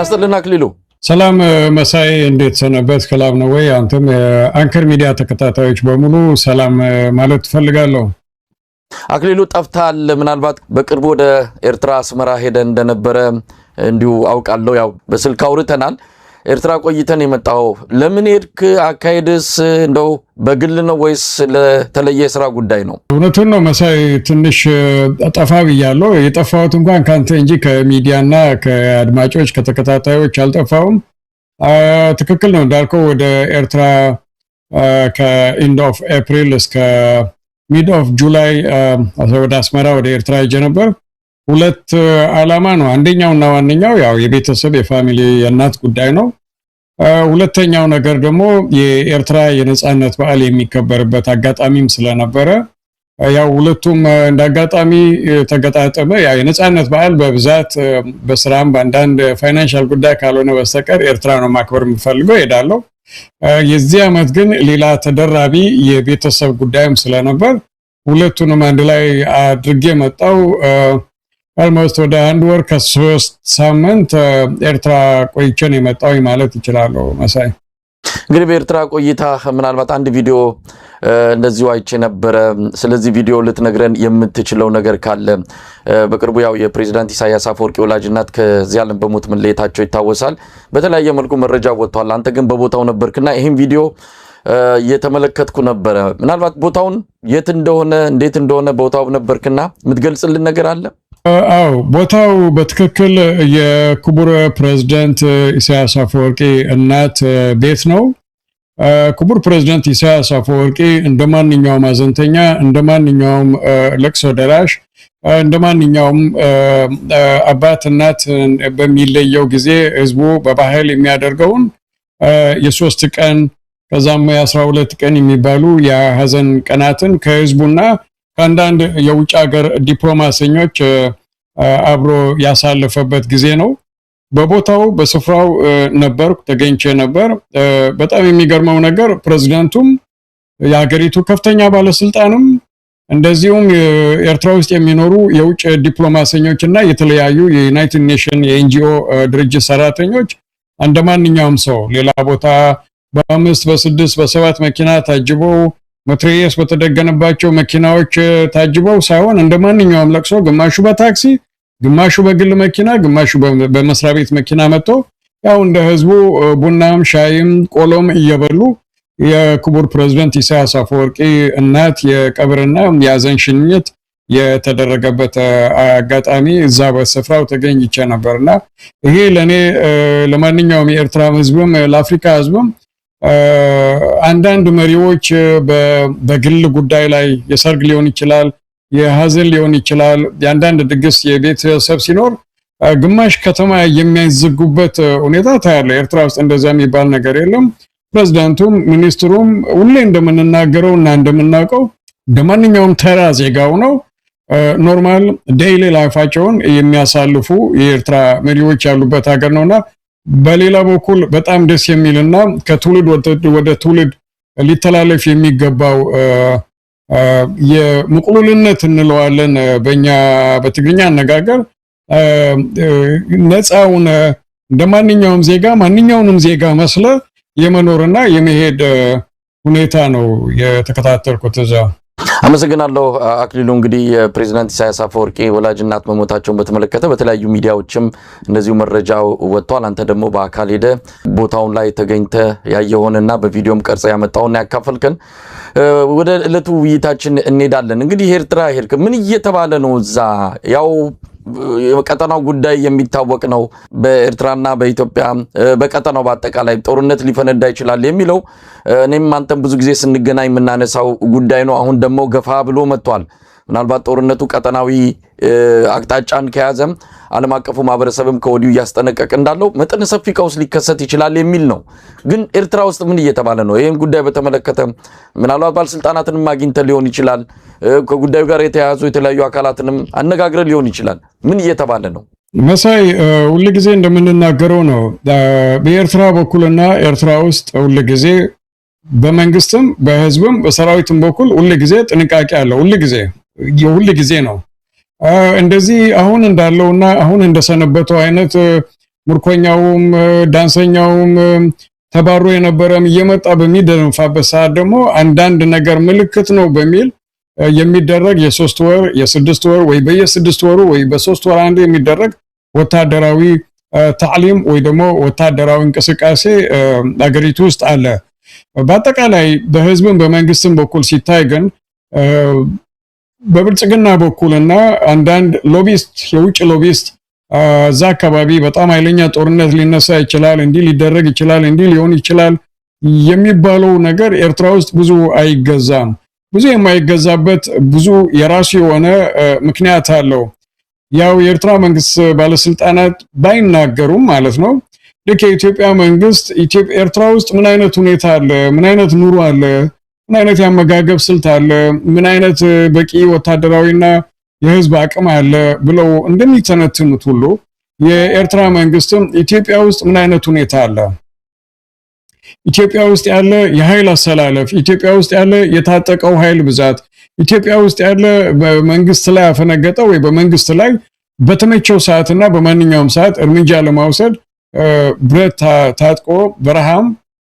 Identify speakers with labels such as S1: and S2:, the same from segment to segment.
S1: አስተልና አክሊሉ
S2: ሰላም መሳይ እንዴት ሰነበት? ሰላም ነው ወይ? አንተም አንከር ሚዲያ ተከታታዮች በሙሉ ሰላም ማለት ፈልጋለሁ።
S1: አክሊሉ ጠፍታል። ምናልባት በቅርቡ ወደ ኤርትራ አስመራ ሄደን እንደነበረ እንዲሁ አውቃለሁ። ያው በስልክ አውርተናል። ኤርትራ ቆይተን የመጣው ለምን ሄድክ? አካሄድስ እንደው በግል ነው ወይስ ለተለየ ስራ ጉዳይ ነው?
S2: እውነቱን ነው መሳይ፣ ትንሽ ጠፋ ብያለሁ። የጠፋሁት እንኳን ካንተ እንጂ ከሚዲያና ከአድማጮች ከተከታታዮች አልጠፋሁም። ትክክል ነው እንዳልከው ወደ ኤርትራ ከኢንድ ኦፍ ኤፕሪል እስከ ሚድ ኦፍ ጁላይ ወደ አስመራ ወደ ኤርትራ ሄጄ ነበር። ሁለት ዓላማ ነው። አንደኛውና ዋነኛው ያው የቤተሰብ የፋሚሊ የእናት ጉዳይ ነው። ሁለተኛው ነገር ደግሞ የኤርትራ የነጻነት በዓል የሚከበርበት አጋጣሚም ስለነበረ ያው ሁለቱም እንዳጋጣሚ ተገጣጠመ። ያው የነጻነት በዓል በብዛት በስራም በአንዳንድ ፋይናንሻል ጉዳይ ካልሆነ በስተቀር ኤርትራ ነው ማክበር የምፈልገው፣ ሄዳለሁ። የዚህ ዓመት ግን ሌላ ተደራቢ የቤተሰብ ጉዳይም ስለነበር ሁለቱንም አንድ ላይ አድርጌ መጣው። አልሞስት ወደ አንድ ወር ከ3 ሳምንት ኤርትራ ቆይቼን የመጣው ማለት ይችላል መሳይ።
S1: እንግዲህ በኤርትራ ቆይታ ምናልባት አንድ ቪዲዮ እንደዚሁ አይቼ ነበረ። ስለዚህ ቪዲዮ ልትነግረን የምትችለው ነገር ካለ? በቅርቡ ያው የፕሬዝዳንት ኢሳያስ አፈወርቂ ወላጅ እናት ከዚህ ዓለም በሞት መለየታቸው ይታወሳል። በተለያየ መልኩ መረጃ ወጥቷል። አንተ ግን በቦታው ነበርክና ይህን ቪዲዮ እየተመለከትኩ ነበረ። ምናልባት ቦታውን የት እንደሆነ እንዴት እንደሆነ ቦታው ነበርክና የምትገልጽልን ነገር አለ?
S2: አዎ፣ ቦታው በትክክል የክቡር ፕሬዝዳንት ኢሳያስ አፈወርቂ እናት ቤት ነው። ክቡር ፕሬዝዳንት ኢሳያስ አፈወርቂ እንደማንኛውም አዘንተኛ፣ እንደማንኛውም ለቅሶ ደራሽ፣ እንደማንኛውም አባት እናት በሚለየው ጊዜ ህዝቡ በባህል የሚያደርገውን የ3 ቀን ከዛም የ12 ቀን የሚባሉ የሀዘን ቀናትን ከህዝቡና ከአንዳንድ የውጭ ሀገር ዲፕሎማሲኞች አብሮ ያሳለፈበት ጊዜ ነው። በቦታው በስፍራው ነበርኩ፣ ተገኝቼ ነበር። በጣም የሚገርመው ነገር ፕሬዝዳንቱም የሀገሪቱ ከፍተኛ ባለስልጣንም እንደዚሁም ኤርትራ ውስጥ የሚኖሩ የውጭ ዲፕሎማሲኞችና የተለያዩ የዩናይትድ ኔሽን የኤንጂኦ ድርጅት ሰራተኞች እንደማንኛውም ሰው ሌላ ቦታ በ5 በ6 በ7 መኪና ታጅበው መትረየስ በተደገነባቸው መኪናዎች ታጅበው ሳይሆን እንደማንኛውም ለቅሶ ግማሹ በታክሲ ግማሹ በግል መኪና ግማሹ በመስሪያ ቤት መኪና መጥቶ ያው እንደ ህዝቡ ቡናም ሻይም ቆሎም እየበሉ የክቡር ፕሬዝዳንት ኢሳያስ አፈወርቂ እናት የቀብርና የሀዘን ሽኝት የተደረገበት አጋጣሚ እዛ በስፍራው ተገኝቼ ነበርና ይሄ ለኔ ለማንኛውም የኤርትራ ህዝብም ለአፍሪካ ህዝብም አንዳንድ መሪዎች በግል ጉዳይ ላይ የሰርግ ሊሆን ይችላል፣ የሀዘን ሊሆን ይችላል፣ የአንዳንድ ድግስ የቤተሰብ ሲኖር ግማሽ ከተማ የሚያዝጉበት ሁኔታ ታያለ። ኤርትራ ውስጥ እንደዛ የሚባል ነገር የለም። ፕሬዝዳንቱም ሚኒስትሩም ሁሌ እንደምንናገረው እና እንደምናውቀው እንደማንኛውም ተራ ዜጋው ነው ኖርማል ዴይሊ ላይፋቸውን የሚያሳልፉ የኤርትራ መሪዎች ያሉበት ሀገር ነውና በሌላ በኩል በጣም ደስ የሚልና ከትውልድ ወደ ትውልድ ሊተላለፍ የሚገባው የሙቁሉልነት እንለዋለን በእኛ በትግርኛ አነጋገር ነፃውን እንደማንኛውም ዜጋ ማንኛውንም ዜጋ መስለ የመኖርና የመሄድ ሁኔታ ነው የተከታተልኩት እዛ።
S1: አመሰግናለሁ አክሊሉ። እንግዲህ የፕሬዝዳንት ኢሳያስ አፈወርቂ ወላጅ እናት መሞታቸውን በተመለከተ በተለያዩ ሚዲያዎችም እንደዚሁ መረጃው ወጥቷል። አንተ ደግሞ በአካል ሄደ ቦታውን ላይ ተገኝተ ያየሆነና በቪዲዮም ቀርጸ ያመጣውና ያካፈልከን። ወደ ዕለቱ ውይይታችን እንሄዳለን። እንግዲህ ኤርትራ ሄድክ፣ ምን እየተባለ ነው እዛ? ያው የቀጠናው ጉዳይ የሚታወቅ ነው። በኤርትራና በኢትዮጵያ በቀጠናው በአጠቃላይ ጦርነት ሊፈነዳ ይችላል የሚለው እኔም አንተም ብዙ ጊዜ ስንገናኝ የምናነሳው ጉዳይ ነው። አሁን ደግሞ ገፋ ብሎ መጥቷል። ምናልባት ጦርነቱ ቀጠናዊ አቅጣጫን ከያዘም ዓለም አቀፉ ማህበረሰብም ከወዲሁ እያስጠነቀቀ እንዳለው መጠነ ሰፊ ቀውስ ሊከሰት ይችላል የሚል ነው። ግን ኤርትራ ውስጥ ምን እየተባለ ነው? ይህን ጉዳይ በተመለከተ ምናልባት ባለስልጣናትንም አግኝተ ሊሆን ይችላል፣ ከጉዳዩ ጋር የተያያዙ የተለያዩ አካላትንም አነጋግረ ሊሆን ይችላል። ምን እየተባለ ነው?
S2: መሳይ ሁልጊዜ እንደምንናገረው ነው በኤርትራ በኩልና ኤርትራ ውስጥ ሁልጊዜ በመንግስትም በህዝብም በሰራዊትም በኩል ሁልጊዜ ጥንቃቄ አለ። ሁልጊዜ ነው እንደዚህ አሁን እንዳለውና አሁን እንደሰነበተው አይነት ምርኮኛውም ዳንሰኛውም ተባሮ የነበረም እየመጣ በሚደንፋበት ሰዓት ደግሞ አንዳንድ ነገር ምልክት ነው በሚል የሚደረግ የ3 ወር የ6 ወር ወይ በየ6 ወሩ ወይ በ3 ወር አንድ የሚደረግ ወታደራዊ ታዕሊም ወይ ደግሞ ወታደራዊ እንቅስቃሴ አገሪቱ ውስጥ አለ። በአጠቃላይ በህዝብም በመንግስትም በኩል ሲታይ ግን በብልጽግና በኩልና አንዳንድ ሎቢስት የውጭ ሎቢስት እዛ አካባቢ በጣም ኃይለኛ ጦርነት ሊነሳ ይችላል፣ እንዲህ ሊደረግ ይችላል፣ እንዲህ ሊሆን ይችላል የሚባለው ነገር ኤርትራ ውስጥ ብዙ አይገዛም። ብዙ የማይገዛበት ብዙ የራሱ የሆነ ምክንያት አለው። ያው የኤርትራ መንግስት ባለስልጣናት ባይናገሩም ማለት ነው ልክ የኢትዮጵያ መንግስት ኤርትራ ውስጥ ምን አይነት ሁኔታ አለ፣ ምን አይነት ኑሮ አለ፣ ምን አይነት ያመጋገብ ስልት አለ፣ ምን አይነት በቂ ወታደራዊና የህዝብ አቅም አለ ብለው እንደሚተነትኑት ሁሉ የኤርትራ መንግስትም ኢትዮጵያ ውስጥ ምን አይነት ሁኔታ አለ፣ ኢትዮጵያ ውስጥ ያለ የኃይል አሰላለፍ፣ ኢትዮጵያ ውስጥ ያለ የታጠቀው ኃይል ብዛት፣ ኢትዮጵያ ውስጥ ያለ በመንግስት ላይ አፈነገጠው ወይ በመንግስት ላይ በተመቸው ሰዓትና በማንኛውም ሰዓት እርምጃ ለማውሰድ ብረት ታጥቆ በረሃም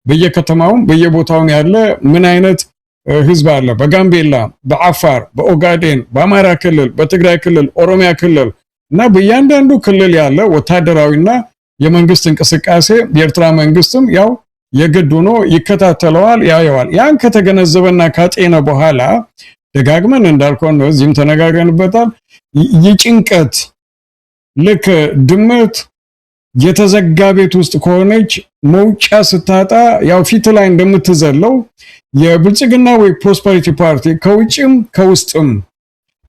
S2: በየከተማውም በየቦታው ያለ ምን አይነት ህዝብ አለ፣ በጋምቤላ፣ በአፋር፣ በኦጋዴን፣ በአማራ ክልል፣ በትግራይ ክልል፣ ኦሮሚያ ክልል እና በእያንዳንዱ ክልል ያለ ወታደራዊና የመንግስት እንቅስቃሴ የኤርትራ መንግስትም ያው የግድ ሆኖ ይከታተለዋል፣ ያየዋል። ያን ከተገነዘበና ካጤነ በኋላ ደጋግመን እንዳልከው ነው እዚህም ተነጋግረንበታል። ይጭንቀት ልክ ድመት የተዘጋ ቤት ውስጥ ከሆነች መውጫ ስታጣ ያው ፊት ላይ እንደምትዘለው የብልጽግና ወይ ፕሮስፐሪቲ ፓርቲ ከውጭም ከውስጥም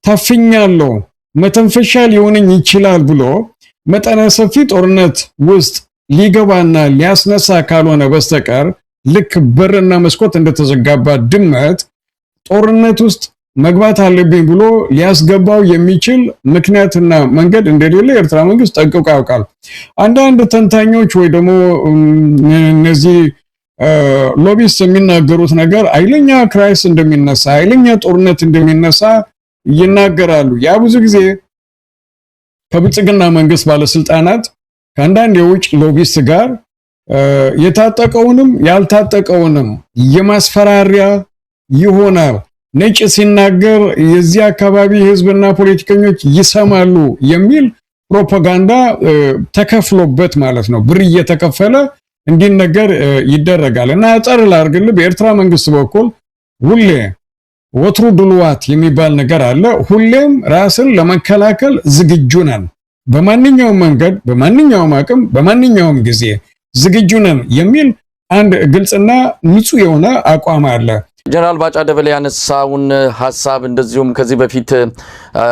S2: ታፍኛለሁ መተንፈሻ ሊሆነኝ ይችላል ብሎ መጠነ ሰፊ ጦርነት ውስጥ ሊገባና ሊያስነሳ ካልሆነ በስተቀር ልክ በርና መስኮት እንደተዘጋባ ድመት ጦርነት ውስጥ መግባት አለብኝ ብሎ ሊያስገባው የሚችል ምክንያትና መንገድ እንደሌለ የኤርትራ መንግስት ጠንቅቆ ያውቃል። አንዳንድ ተንታኞች ወይ ደግሞ እነዚህ ሎቢስት የሚናገሩት ነገር ኃይለኛ ክራይስ እንደሚነሳ ኃይለኛ ጦርነት እንደሚነሳ ይናገራሉ። ያ ብዙ ጊዜ ከብልጽግና መንግስት ባለስልጣናት ከአንዳንድ የውጭ ሎቢስት ጋር የታጠቀውንም ያልታጠቀውንም የማስፈራሪያ ይሆናል። ነጭ ሲናገር የዚህ አካባቢ ህዝብና ፖለቲከኞች ይሰማሉ የሚል ፕሮፓጋንዳ ተከፍሎበት ማለት ነው። ብር እየተከፈለ እንዲነገር ይደረጋል። እና አጠር ላድርግልህ በኤርትራ መንግስት በኩል ሁሌ ወትሩ ድልዋት የሚባል ነገር አለ። ሁሌም ራስን ለመከላከል ዝግጁ ነን፣ በማንኛውም መንገድ፣ በማንኛውም አቅም፣ በማንኛውም ጊዜ ዝግጁ ነን የሚል አንድ ግልጽና ንጹህ የሆነ አቋም አለ።
S1: ጀነራል ባጫ ደበሌ ያነሳውን ሐሳብ እንደዚሁም ከዚህ በፊት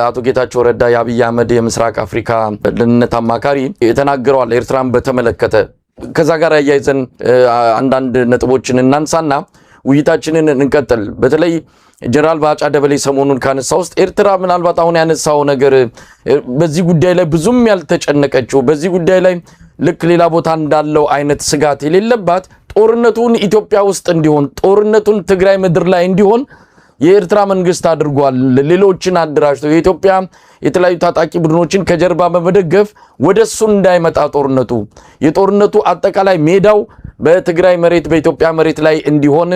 S1: አቶ ጌታቸው ረዳ የአብይ አህመድ የምስራቅ አፍሪካ ደህንነት አማካሪ የተናገረዋል ኤርትራን በተመለከተ። ከዛ ጋር ያያይዘን አንዳንድ ነጥቦችን እናንሳና ውይይታችንን እንቀጥል። በተለይ ጀነራል ባጫ ደበሌ ሰሞኑን ካነሳ ውስጥ ኤርትራ ምናልባት አሁን ያነሳው ነገር በዚህ ጉዳይ ላይ ብዙም ያልተጨነቀችው በዚህ ጉዳይ ላይ ልክ ሌላ ቦታ እንዳለው አይነት ስጋት የሌለባት ጦርነቱን ኢትዮጵያ ውስጥ እንዲሆን ጦርነቱን ትግራይ ምድር ላይ እንዲሆን የኤርትራ መንግስት አድርጓል። ሌሎችን አደራጅቶ የኢትዮጵያ የተለያዩ ታጣቂ ቡድኖችን ከጀርባ በመደገፍ ወደሱ እንዳይመጣ የጦርነቱ አጠቃላይ ሜዳው በትግራይ መሬት በኢትዮጵያ መሬት ላይ እንዲሆን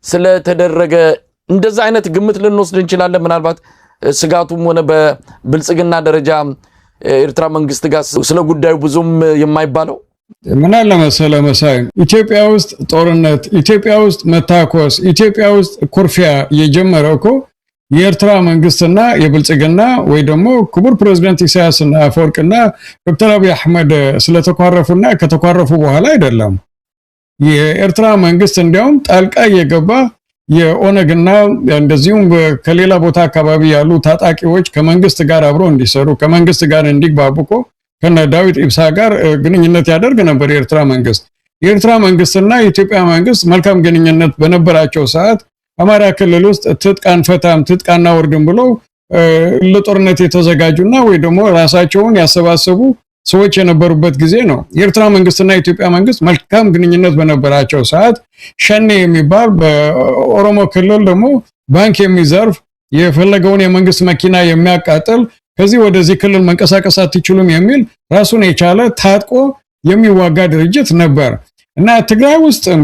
S1: ስለተደረገ እንደዛ አይነት ግምት ልንወስድ እንችላለን። ምናልባት ስጋቱም ሆነ በብልጽግና ደረጃ ኤርትራ መንግስት ጋር ስለ ጉዳዩ ብዙም የማይባለው
S2: ምን አለ መሰለህ መሳይ፣ ኢትዮጵያ ውስጥ ጦርነት፣ ኢትዮጵያ ውስጥ መታኮስ፣ ኢትዮጵያ ውስጥ ኩርፊያ የጀመረው እኮ የኤርትራ መንግስትና የብልጽግና ወይ ደግሞ ክቡር ፕሬዝዳንት ኢሳያስ አፈወርቅና ዶክተር አብይ አህመድ ስለተኳረፉና ከተኳረፉ በኋላ አይደለም። የኤርትራ መንግስት እንዲያውም ጣልቃ የገባ የኦነግና እንደዚሁም ከሌላ ቦታ አካባቢ ያሉ ታጣቂዎች ከመንግስት ጋር አብረው እንዲሰሩ ከመንግስት ጋር እንዲግባቡኮ ከነ ዳዊት ኢብሳ ጋር ግንኙነት ያደርግ ነበር የኤርትራ መንግስት። የኤርትራ መንግስትና የኢትዮጵያ መንግስት መልካም ግንኙነት በነበራቸው ሰዓት አማራ ክልል ውስጥ ትጥቃን ፈታም ትጥቃና ወርድም ብሎ ለጦርነት የተዘጋጁና ወይ ደግሞ ራሳቸውን ያሰባሰቡ ሰዎች የነበሩበት ጊዜ ነው። የኤርትራ መንግስትና የኢትዮጵያ መንግስት መልካም ግንኙነት በነበራቸው ሰዓት ሸኔ የሚባል በኦሮሞ ክልል ደግሞ ባንክ የሚዘርፍ የፈለገውን የመንግስት መኪና የሚያቃጥል ከዚህ ወደዚህ ክልል መንቀሳቀስ አትችሉም የሚል ራሱን የቻለ ታጥቆ የሚዋጋ ድርጅት ነበር እና ትግራይ ውስጥም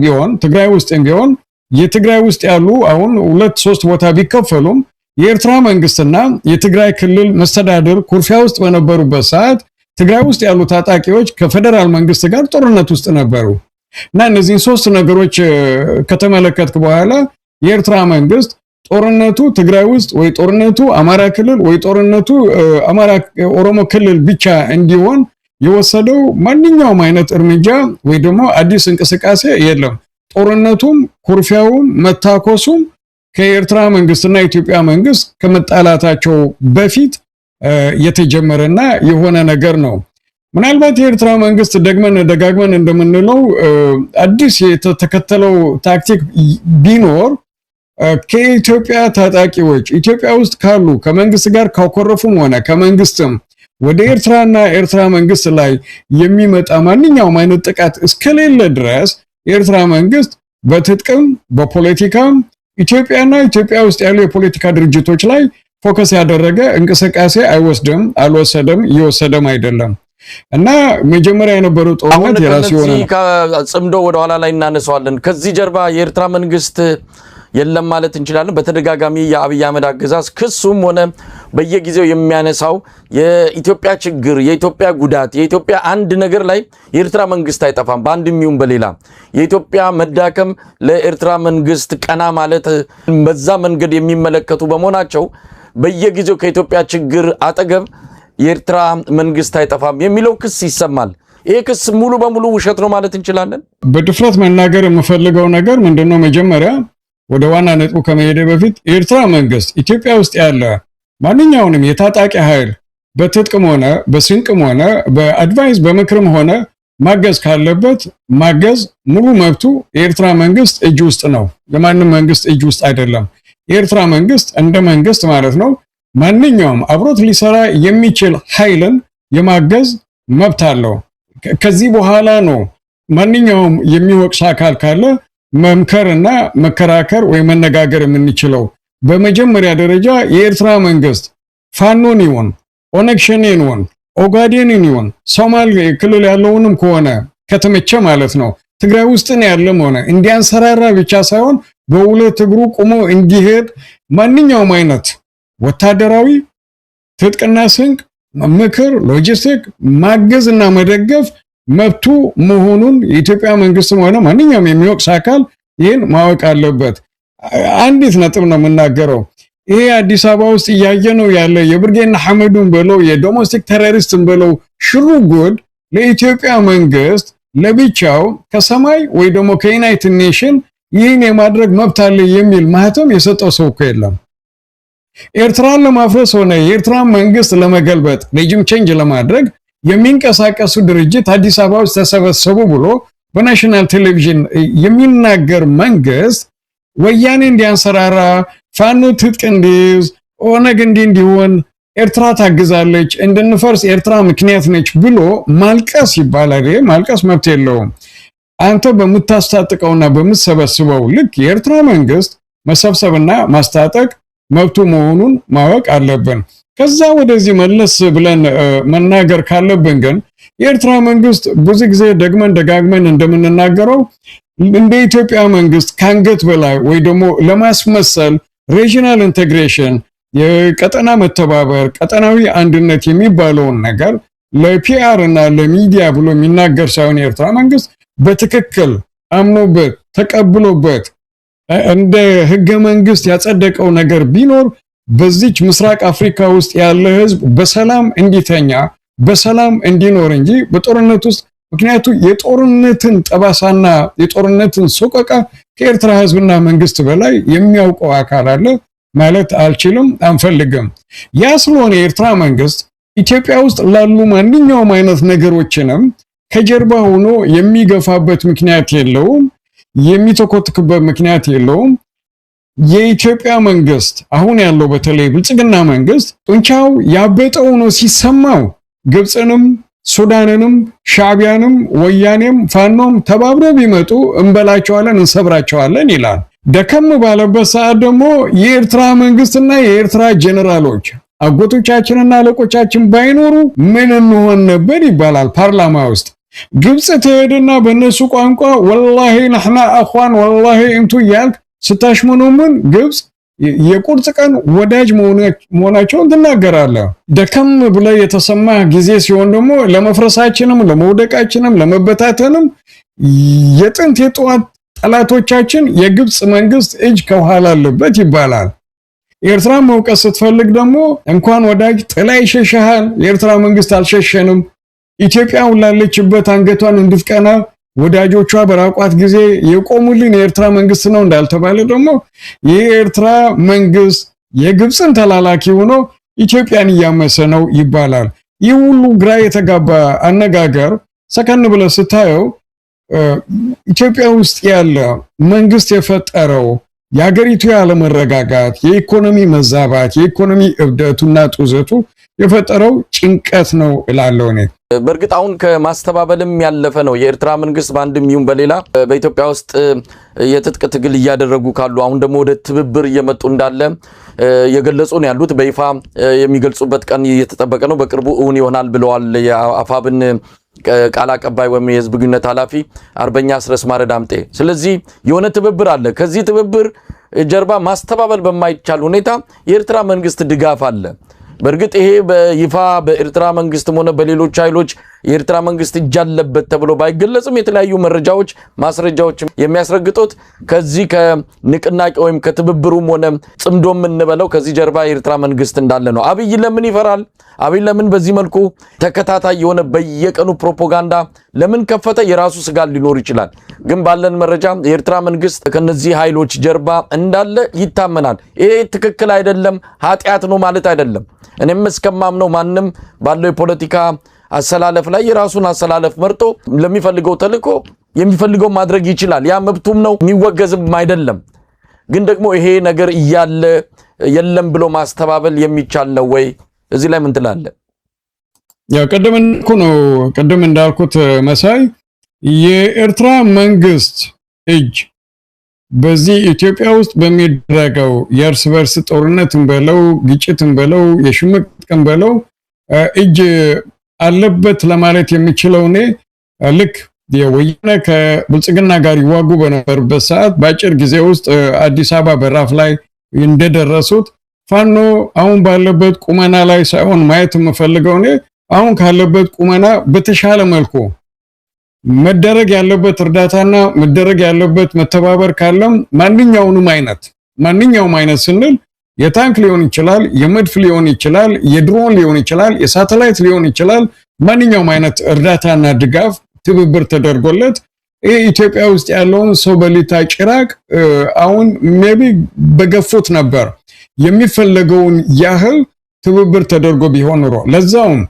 S2: ቢሆን የትግራይ ውስጥ ያሉ አሁን 2-3 ቦታ ቢከፈሉም የኤርትራ መንግስትና የትግራይ ክልል መስተዳድር ኩርፊያ ውስጥ በነበሩበት ሰዓት ትግራይ ውስጥ ያሉ ታጣቂዎች ከፌደራል መንግስት ጋር ጦርነት ውስጥ ነበሩ እና እነዚህን 3 ነገሮች ከተመለከትክ በኋላ የኤርትራ መንግስት ጦርነቱ ትግራይ ውስጥ ወይ ጦርነቱ አማራ ክልል ወይ ጦርነቱ ኦሮሞ ክልል ብቻ እንዲሆን የወሰደው ማንኛውም አይነት እርምጃ ወይ ደግሞ አዲስ እንቅስቃሴ የለም። ጦርነቱም ኩርፊያውም መታኮሱም ከኤርትራ መንግስትና የኢትዮጵያ መንግስት ከመጣላታቸው በፊት የተጀመረና የሆነ ነገር ነው። ምናልባት የኤርትራ መንግስት ደጋግመን እንደምንለው አዲስ የተከተለው ታክቲክ ቢኖር ከኢትዮጵያ ታጣቂዎች ኢትዮጵያ ውስጥ ካሉ ከመንግስት ጋር ካኮረፉም ሆነ ከመንግስትም ወደ ኤርትራና ኤርትራ መንግስት ላይ የሚመጣ ማንኛውም አይነት ጥቃት እስከሌለ ድረስ የኤርትራ መንግስት በትጥቅም በፖለቲካም ኢትዮጵያና ኢትዮጵያ ውስጥ ያሉ የፖለቲካ ድርጅቶች ላይ ፎከስ ያደረገ እንቅስቃሴ አልወሰደም እየወሰደም አይደለም እና መጀመሪያ የነበረው ጦርነት የራሱ የሆነ
S1: ጽምዶ ወደ ኋላ ላይ እናነሳዋለን። ከዚህ ጀርባ የኤርትራ መንግስት የለም ማለት እንችላለን። በተደጋጋሚ የአብይ አህመድ አገዛዝ ክሱም ሆነ በየጊዜው የሚያነሳው የኢትዮጵያ ችግር፣ የኢትዮጵያ ጉዳት፣ የኢትዮጵያ አንድ ነገር ላይ የኤርትራ መንግስት አይጠፋም። በአንድም ይሁን በሌላ የኢትዮጵያ መዳከም ለኤርትራ መንግስት ቀና ማለት በዛ መንገድ የሚመለከቱ በመሆናቸው በየጊዜው ከኢትዮጵያ ችግር አጠገብ የኤርትራ መንግስት አይጠፋም የሚለው ክስ ይሰማል። ይሄ ክስ ሙሉ በሙሉ ውሸት ነው ማለት እንችላለን።
S2: በድፍረት መናገር የምፈልገው ነገር ምንድነው? መጀመሪያ ወደ ዋና ነጥቡ ከመሄደ በፊት የኤርትራ መንግስት ኢትዮጵያ ውስጥ ያለ ማንኛውንም የታጣቂ ኃይል በትጥቅም ሆነ በስንቅም ሆነ በአድቫይስ በምክርም ሆነ ማገዝ ካለበት ማገዝ ሙሉ መብቱ የኤርትራ መንግስት እጅ ውስጥ ነው። የማንም መንግስት እጅ ውስጥ አይደለም። የኤርትራ መንግስት እንደ መንግስት ማለት ነው ማንኛውም አብሮት ሊሰራ የሚችል ኃይልን የማገዝ መብት አለው። ከዚህ በኋላ ነው ማንኛውም የሚወቅስ አካል ካለ መምከርና መከራከር ወይ መነጋገር የምንችለው። በመጀመሪያ ደረጃ የኤርትራ መንግስት ፋኖን ይሁን ኦነግ ሸኔን ይሁን ኦጋዴንን ይሁን ሶማሌ ክልል ያለውንም ከሆነ ከተመቸ ማለት ነው ትግራይ ውስጥ ነው ያለም ሆነ እንዲያንሰራራ ብቻ ሳይሆን በሁለት እግሩ ቆሞ እንዲሄድ ማንኛውም አይነት ወታደራዊ ትጥቅና ስንቅ ምክር ሎጂስቲክ ማገዝና መደገፍ መብቱ መሆኑን የኢትዮጵያ መንግስትም ሆነ ማንኛውም የሚወቅስ አካል ይህን ማወቅ አለበት። አንዲት ነጥብ ነው የምናገረው። ይሄ አዲስ አበባ ውስጥ እያየነው ያለ የብርጌና ሐመዱን በለው የዶሜስቲክ ቴሮሪስትን በለው ሽሩጉድ ለኢትዮጵያ መንግስት ለብቻው ከሰማይ ወይ ደግሞ ከዩናይትድ ኔሽን ይህን የማድረግ መብት አለ የሚል ማህተም የሰጠው ሰው እኮ የለም። ኤርትራን ለማፍረስ ሆነ የኤርትራን መንግስት ለመገልበጥ ሬጂም ቼንጅ ለማድረግ የሚንቀሳቀሱ ድርጅት አዲስ አበባ ውስጥ ተሰበሰቡ ብሎ በናሽናል ቴሌቪዥን የሚናገር መንግስት ወያኔ እንዲያንሰራራ ፋኖ ትጥቅ እንዲይዝ ኦነግ እንዲሆን ኤርትራ ታግዛለች እንድንፈርስ ኤርትራ ምክንያት ነች ብሎ ማልቀስ ይባላል። ማልቀስ መብት የለውም። አንተ በመታስታጥቀውና በመሰበስበው ልክ የኤርትራ መንግስት መሰብሰብና ማስታጠቅ መብቱ መሆኑን ማወቅ አለብን። ከዛ ወደዚህ መለስ ብለን መናገር ካለብን ግን የኤርትራ መንግስት ብዙ ጊዜ ደጋግመን እንደምንናገረው እንደ ኢትዮጵያ መንግስት ካንገት በላይ ወይ ደግሞ ለማስመሰል ሪጂናል ኢንቴግሬሽን የቀጠና መተባበር ቀጠናዊ አንድነት የሚባለውን ነገር ለፒአር እና ለሚዲያ ብሎ የሚናገር ሳይሆን የኤርትራ መንግስት በትክክል አምኖበት ተቀብሎበት እንደ ህገ መንግስት ያጸደቀው ነገር ቢኖር በዚች ምስራቅ አፍሪካ ውስጥ ያለ ህዝብ በሰላም እንዲተኛ በሰላም እንዲኖር እንጂ በጦርነት ውስጥ ምክንያቱም የጦርነትን ጠባሳና የጦርነትን ሶቀቃ ከኤርትራ ህዝብና መንግስት በላይ የሚያውቀው አካል አለ ማለት አልችልም አንፈልግም። ያ ስለሆነ የኤርትራ መንግስት ኢትዮጵያ ውስጥ ላሉ ማንኛውም አይነት ነገሮችንም ከጀርባ ሆኖ የሚገፋበት ምክንያት የለውም፣ የሚተኮትክበት ምክንያት የለውም። የኢትዮጵያ መንግስት አሁን ያለው በተለይ ብልጽግና መንግስት ጡንቻው ያበጠው ነው ሲሰማው ግብጽንም ሱዳንንም ሻዕቢያንም ወያኔም ፋኖም ተባብረው ቢመጡ እንበላቸዋለን እንሰብራቸዋለን ይላል። ደከም ባለበት ሰዓት ደግሞ የኤርትራ መንግስትና የኤርትራ ጀነራሎች አጎቶቻችንና አለቆቻችን ባይኖሩ ምን እንሆን ነበር ይባላል ፓርላማ ውስጥ። ግብጽ ትሄድና በእነሱ ቋንቋ ወላሂ نحن اخوان ወላሂ እንቱ ያልክ ስታሽመኑምን ግብጽ የቁርጥ ቀን ወዳጅ መሆናቸውን ትናገራለህ። ደከም ብለ የተሰማ ጊዜ ሲሆን ደግሞ ለመፍረሳችንም ለመውደቃችንም ለመበታተንም የጥንት የጧት ጠላቶቻችን የግብጽ መንግስት እጅ ከኋላ አለበት ይባላል። ኤርትራ መውቀስ ስትፈልግ ደግሞ እንኳን ወዳጅ ጥላ ይሸሻል። የኤርትራ መንግስት አልሸሸንም። ኢትዮጵያ ላለችበት አንገቷን እንድትቀና ወዳጆቿ በራቋት ጊዜ የቆሙልን የኤርትራ መንግስት ነው እንዳልተባለ ደግሞ የኤርትራ መንግስት የግብጽን ተላላኪ ሆኖ ኢትዮጵያን እያመሰ ነው ይባላል። ይህ ሁሉ ግራ የተጋባ አነጋገር ሰከን ብለ ስታየው ኢትዮጵያ ውስጥ ያለ መንግስት የፈጠረው የሀገሪቱ ያለመረጋጋት፣ የኢኮኖሚ መዛባት፣ የኢኮኖሚ እብደቱና ጡዘቱ የፈጠረው ጭንቀት ነው እላለሁ እኔ።
S1: በእርግጥ አሁን ከማስተባበልም ያለፈ ነው የኤርትራ መንግስት በአንድም ይሁን በሌላ በኢትዮጵያ ውስጥ የትጥቅ ትግል እያደረጉ ካሉ አሁን ደግሞ ወደ ትብብር እየመጡ እንዳለ የገለጹ ነው ያሉት። በይፋ የሚገልጹበት ቀን እየተጠበቀ ነው። በቅርቡ እውን ይሆናል ብለዋል የአፋብን ቃል አቀባይ ወይም የህዝብ ግንኙነት ኃላፊ አርበኛ አስረስ ማረ ዳምጤ። ስለዚህ የሆነ ትብብር አለ። ከዚህ ትብብር ጀርባ ማስተባበል በማይቻል ሁኔታ የኤርትራ መንግስት ድጋፍ አለ። በእርግጥ ይሄ በይፋ በኤርትራ መንግስትም ሆነ በሌሎች ኃይሎች የኤርትራ መንግስት እጅ አለበት ተብሎ ባይገለጽም የተለያዩ መረጃዎች ማስረጃዎች የሚያስረግጡት ከዚህ ከንቅናቄ ወይም ከትብብሩም ሆነ ጽምዶም እንበለው ከዚህ ጀርባ የኤርትራ መንግስት እንዳለ ነው። አብይ ለምን ይፈራል? አብይ ለምን በዚህ መልኩ ተከታታይ የሆነ በየቀኑ ፕሮፓጋንዳ ለምን ከፈተ? የራሱ ስጋት ሊኖር ይችላል። ግን ባለን መረጃ የኤርትራ መንግስት ከነዚህ ኃይሎች ጀርባ እንዳለ ይታመናል። ይሄ ትክክል አይደለም፣ ኃጢአት ነው ማለት አይደለም። እኔም እስከማምነው ማንም ባለው የፖለቲካ አሰላለፍ ላይ የራሱን አሰላለፍ መርጦ ለሚፈልገው ተልእኮ የሚፈልገው ማድረግ ይችላል። ያ መብቱም ነው፣ የሚወገዝም አይደለም። ግን ደግሞ ይሄ ነገር እያለ የለም ብሎ ማስተባበል የሚቻል ነው ወይ? እዚህ ላይ ምን ትላለህ?
S2: ያው ቀደም እንዳልኩት መሳይ የኤርትራ መንግስት እጅ በዚህ ኢትዮጵያ ውስጥ በሚደረገው የእርስ በርስ ጦርነትን በለው ግጭትን በለው የሽምቅ ጥቅም በለው እጅ አለበት ለማለት የሚችለው እኔ ልክ የወያኔ ከብልጽግና ጋር ይዋጉ በነበረበት ሰዓት በአጭር ጊዜ ውስጥ አዲስ አበባ በራፍ ላይ እንደደረሱት ፋኖ አሁን ባለበት ቁመና ላይ ሳይሆን ማየት የምፈልገው እኔ አሁን ካለበት ቁመና በተሻለ መልኩ መደረግ ያለበት እርዳታና መደረግ ያለበት መተባበር ካለም ማንኛውም አይነት ስንል የታንክ ሊሆን ይችላል፣ የመድፍ ሊሆን ይችላል፣ የድሮን ሊሆን ይችላል፣ የሳተላይት ሊሆን ይችላል። ማንኛውም አይነት እርዳታና ድጋፍ ትብብር ተደርጎለት ኢትዮጵያ ውስጥ ያለውን ሰው በሊታ ጭራቅ አሁን ሜቢ በገፉት ነበር የሚፈለገውን ያህል ትብብር ተደርጎ ቢሆን ኖሮ ለዛውም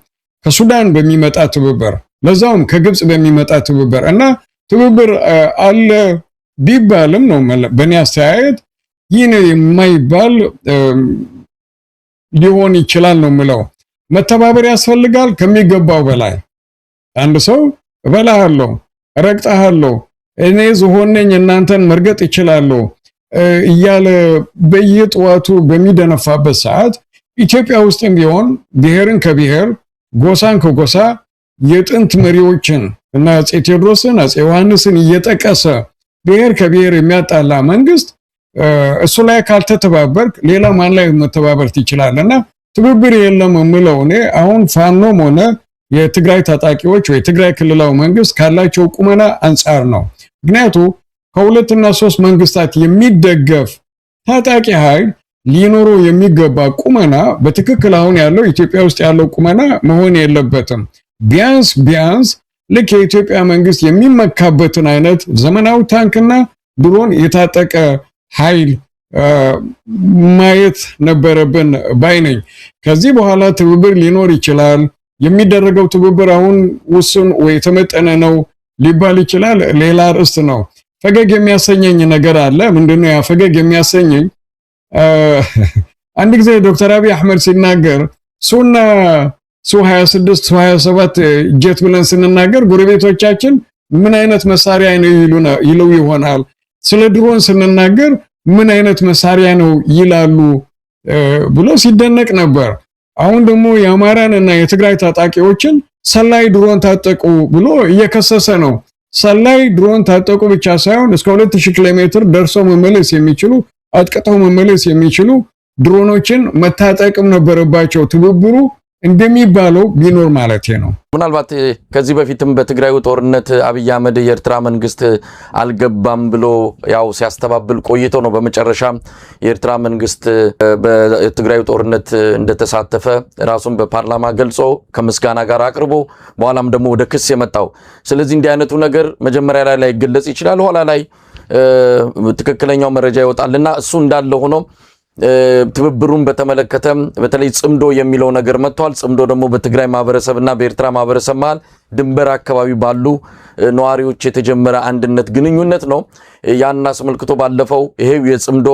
S2: ከሱዳን በሚመጣ ትብብር ለዛውም ከግብጽ በሚመጣ ትብብር እና ትብብር አለ ቢባልም ነው በእኔ አስተያየት ይህን የማይባል ሊሆን ይችላል ነው የምለው። መተባበር ያስፈልጋል ከሚገባው በላይ። አንድ ሰው እበላሃለሁ፣ ረግጣሃለሁ፣ እኔ ዝሆን ነኝ እናንተን መርገጥ ይችላልው እያለ በየጠዋቱ በሚደነፋበት ሰዓት ኢትዮጵያ ውስጥም ቢሆን ብሔርን ከብሔር ጎሳን ከጎሳ የጥንት መሪዎችን እና አፄ ቴዎድሮስን አፄ ዮሐንስን እየጠቀሰ ብሔር ከብሔር የሚያጣላ መንግስት እሱ ላይ ካልተተባበርክ ሌላ ማን ላይ መተባበር ትችላለና ትብብር የለም የምለው እኔ አሁን ፋኖም ሆነ የትግራይ ታጣቂዎች ወይ የትግራይ ክልላዊ መንግስት ካላቸው ቁመና አንጻር ነው። ምክንያቱም ከሁለትና ሶስት መንግስታት የሚደገፍ ታጣቂ ኃይል ሊኖረው የሚገባ ቁመና በትክክል አሁን ያለው ኢትዮጵያ ውስጥ ያለው ቁመና መሆን የለበትም። ቢያንስ ልክ የኢትዮጵያ መንግስት የሚመካበትን አይነት ዘመናዊ ታንክና ድሮን የታጠቀ ኃይል ማየት ነበረብን ባይነኝ። ከዚህ በኋላ ትብብር ሊኖር ይችላል። የሚደረገው ትብብር አሁን ውስን ወይ የተመጠነ ነው ሊባል ይችላል። ሌላ ርዕስ ነው። ፈገግ የሚያሰኘኝ ነገር አለ። ምንድነው ያ ፈገግ የሚያሰኘኝ? አንድ ጊዜ ዶክተር አብይ አህመድ ሲናገር ሱና ሱ 26 ሱ 27 ጀት ብለን ስንናገር ጎረቤቶቻችን ምን አይነት መሳሪያ ነው ይሉ ይሆናል። ስለ ድሮን ስንናገር ምን አይነት መሳሪያ ነው ይላሉ ብሎ ሲደነቅ ነበር። አሁን ደግሞ የአማራን እና የትግራይ ታጣቂዎችን ሰላይ ድሮን ታጠቁ ብሎ እየከሰሰ ነው። ሰላይ ድሮን ታጠቁ ብቻ ሳይሆን እስከ 2000 ኪሎ ሜትር ደርሰው መመለስ የሚችሉ አጥቅተው መመለስ የሚችሉ ድሮኖችን መታጠቅም ነበረባቸው። ትብብሩ እንደሚባለው ቢኖር ማለት ነው።
S1: ምናልባት ከዚህ በፊትም በትግራዩ ጦርነት አብይ አህመድ የኤርትራ መንግስት አልገባም ብሎ ያው ሲያስተባብል ቆይቶ ነው በመጨረሻ የኤርትራ መንግስት በትግራዩ ጦርነት እንደተሳተፈ ራሱን በፓርላማ ገልጾ ከምስጋና ጋር አቅርቦ በኋላም ደግሞ ወደ ክስ የመጣው። ስለዚህ እንዲህ አይነቱ ነገር መጀመሪያ ላይ ይገለጽ ይችላል፣ ኋላ ላይ ትክክለኛው መረጃ ይወጣልና እሱ እንዳለ ሆኖ ትብብሩን በተመለከተ በተለይ ጽምዶ የሚለው ነገር መጥቷል። ጽምዶ ደግሞ በትግራይ ማህበረሰብና በኤርትራ ማህበረሰብ መሃል ድንበር አካባቢ ባሉ ነዋሪዎች የተጀመረ አንድነት ግንኙነት ነው። ያን አስመልክቶ ባለፈው ይሄው የጽምዶ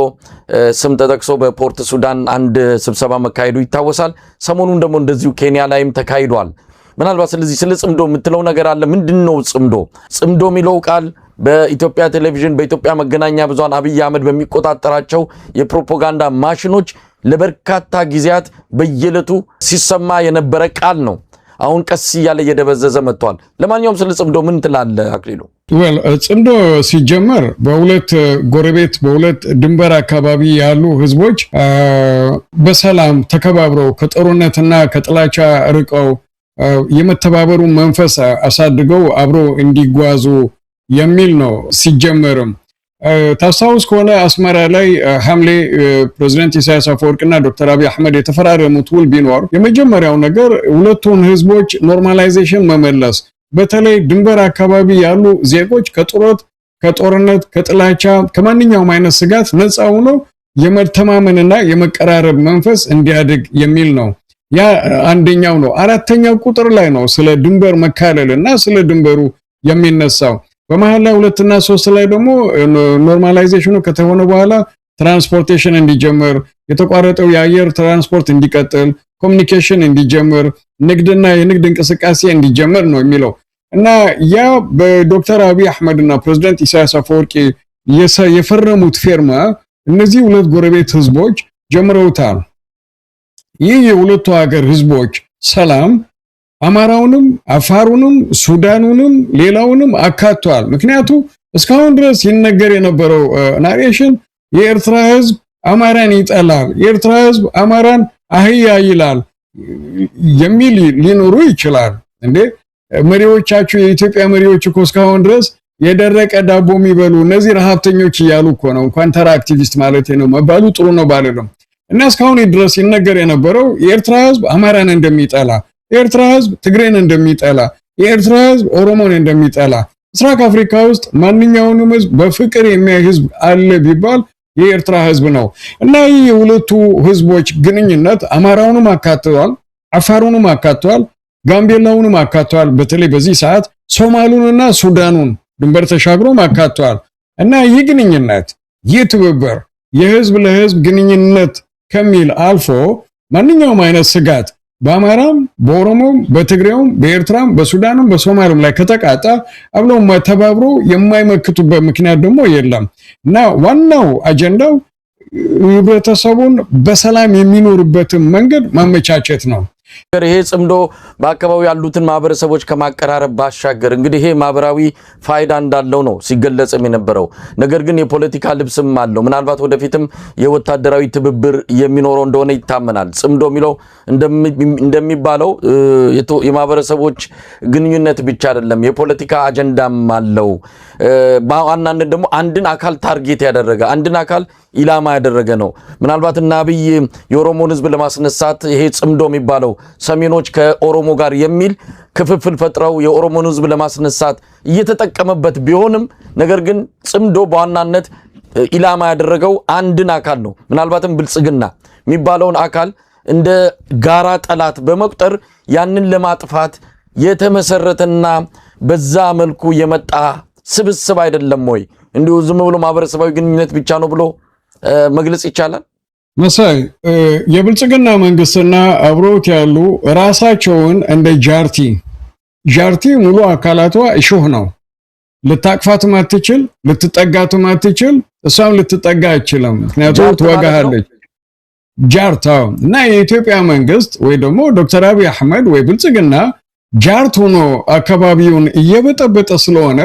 S1: ስም ተጠቅሶ በፖርት ሱዳን አንድ ስብሰባ መካሄዱ ይታወሳል። ሰሞኑን ደግሞ እንደዚሁ ኬንያ ላይም ተካሂዷል። ምናልባት ስለዚህ ስለ ጽምዶ የምትለው ነገር አለ? ምንድነው ጽምዶ? ጽምዶ የሚለው ቃል በኢትዮጵያ ቴሌቪዥን በኢትዮጵያ መገናኛ ብዙሃን አብይ አህመድ በሚቆጣጠራቸው የፕሮፓጋንዳ ማሽኖች ለበርካታ ጊዜያት በየለቱ ሲሰማ የነበረ ቃል ነው። አሁን ቀስ እያለ እየደበዘዘ መጥቷል። ለማንኛውም ስለ ጽምዶ ምን ትላለህ አክሊሉ?
S2: ጽምዶ ሲጀመር በሁለት ጎረቤት በሁለት ድንበር አካባቢ ያሉ ህዝቦች በሰላም ተከባብረው ከጦርነትና ከጥላቻ ርቀው የመተባበሩ መንፈስ አሳድገው አብሮ እንዲጓዙ የሚል ነው። ሲጀመርም ታስታውስ ከሆነ አስመራ ላይ ሐምሌ ፕሬዝዳንት ኢሳያስ አፈወርቂና ዶክተር አብይ አህመድ የተፈራረሙት ውል ቢኖር የመጀመሪያው ነገር ሁለቱን ህዝቦች ኖርማላይዜሽን መመለስ፣ በተለይ ድንበር አካባቢ ያሉ ዜጎች ከጦርነት ከጥላቻ ከማንኛውም አይነት ስጋት ነፃ ሆነው የመተማመንና የመቀራረብ መንፈስ እንዲያድግ የሚል ነው። ያ አንደኛው ነው። አራተኛው ቁጥር ላይ ነው ስለ ድንበር መካለልና ስለ ድንበሩ የሚነሳው። በመሃል ላይ 2 እና 3 ላይ ደግሞ ኖርማላይዜሽኑ ከተሆነ በኋላ ትራንስፖርቴሽን እንዲጀምር፣ የተቋረጠው የአየር ትራንስፖርት እንዲቀጥል፣ ኮሙኒኬሽን እንዲጀምር፣ ንግድና የንግድ እንቅስቃሴ እንዲጀምር ነው የሚለው እና ያ በዶክተር አብይ አህመድና ፕሬዝዳንት ኢሳያስ አፈወርቂ የፈረሙት ፊርማ እነዚህ ሁለት ጎረቤት ህዝቦች ጀምረውታል። ይህ የሁለቱ ሀገር ህዝቦች ሰላም አማራውንም አፋሩንም ሱዳኑንም ሌላውንም አካቷል። ምክንያቱም እስካሁን ድረስ ይነገር የነበረው ናሬሽን የኤርትራ ህዝብ አማራን ይጠላል፣ የኤርትራ ህዝብ አማራን አህያ ይላል የሚል ሊኖሩ ይችላል። እንዴ መሪዎቻችሁ የኢትዮጵያ መሪዎች እኮ እስካሁን ድረስ የደረቀ ዳቦ የሚበሉ እነዚህ ረሃብተኞች እያሉ እኮ ነው። እንኳን ተራ አክቲቪስት ማለት ነው መባሉ ጥሩ ነው ባለለም እና እስካሁን ድረስ ይነገር የነበረው የኤርትራ ህዝብ አማራን እንደሚጠላ፣ የኤርትራ ህዝብ ትግሬን እንደሚጠላ፣ የኤርትራ ህዝብ ኦሮሞን እንደሚጠላ፣ ምስራቅ አፍሪካ ውስጥ ማንኛውንም ህዝብ በፍቅር የሚያይ ህዝብ አለ ቢባል የኤርትራ ህዝብ ነው እና ይህ የሁለቱ ህዝቦች ግንኙነት አማራውንም አካቷል፣ አፋሩንም አካቷል፣ ጋምቤላውንም አካቷል። በተለይ በዚህ ሰዓት ሶማሉንና ሱዳኑን ድንበር ተሻግሮም አካቷል እና ይህ ግንኙነት ይህ ትብብር የህዝብ ለህዝብ ግንኙነት ከሚል አልፎ ማንኛውም አይነት ስጋት በአማራም በኦሮሞም በትግሬውም በኤርትራም በሱዳንም በሶማሊያም ላይ ከተቃጣ አብለው ተባብሮ የማይመክቱበት ምክንያት ደግሞ የለም እና ዋናው አጀንዳው ህብረተሰቡን በሰላም የሚኖርበትን መንገድ ማመቻቸት ነው።
S1: ይሄ ጽምዶ በአካባቢው ያሉትን ማህበረሰቦች ከማቀራረብ ባሻገር እንግዲህ ይሄ ማህበራዊ ፋይዳ እንዳለው ነው ሲገለጽም የነበረው። ነገር ግን የፖለቲካ ልብስም አለው። ምናልባት ወደፊትም የወታደራዊ ትብብር የሚኖረው እንደሆነ ይታመናል። ጽምዶ የሚለው እንደሚባለው የማህበረሰቦች ግንኙነት ብቻ አይደለም፣ የፖለቲካ አጀንዳም አለው። በዋናነት ደግሞ አንድን አካል ታርጌት ያደረገ አንድን አካል ኢላማ ያደረገ ነው። ምናልባት እና አብይ የኦሮሞን ህዝብ ለማስነሳት ይሄ ጽምዶ የሚባለው ሰሜኖች ከኦሮሞ ጋር የሚል ክፍፍል ፈጥረው የኦሮሞን ህዝብ ለማስነሳት እየተጠቀመበት ቢሆንም ነገር ግን ጽምዶ በዋናነት ኢላማ ያደረገው አንድን አካል ነው። ምናልባትም ብልጽግና የሚባለውን አካል እንደ ጋራ ጠላት በመቁጠር ያንን ለማጥፋት የተመሰረተና በዛ መልኩ የመጣ ስብስብ አይደለም ወይ? እንዲሁ ዝም ብሎ ማህበረሰባዊ ግንኙነት ብቻ ነው ብሎ መግለጽ ይቻላል?
S2: መሳይ የብልጽግና መንግስትና አብሮት ያሉ ራሳቸውን እንደ ጃርቲ ሙሉ አካላቷ እሾህ ነው። ልታቅፋትም አትችል፣ ልትጠጋትም አትችል፣ እሷም ልትጠጋ አይችልም። ምክንያቱም ትወጋሃለች። ጃርታው እና የኢትዮጵያ መንግስት ወይ ደግሞ ዶክተር አብይ አህመድ ወይ ብልጽግና ጃርት ሆኖ አካባቢውን እየበጠበጠ ስለሆነ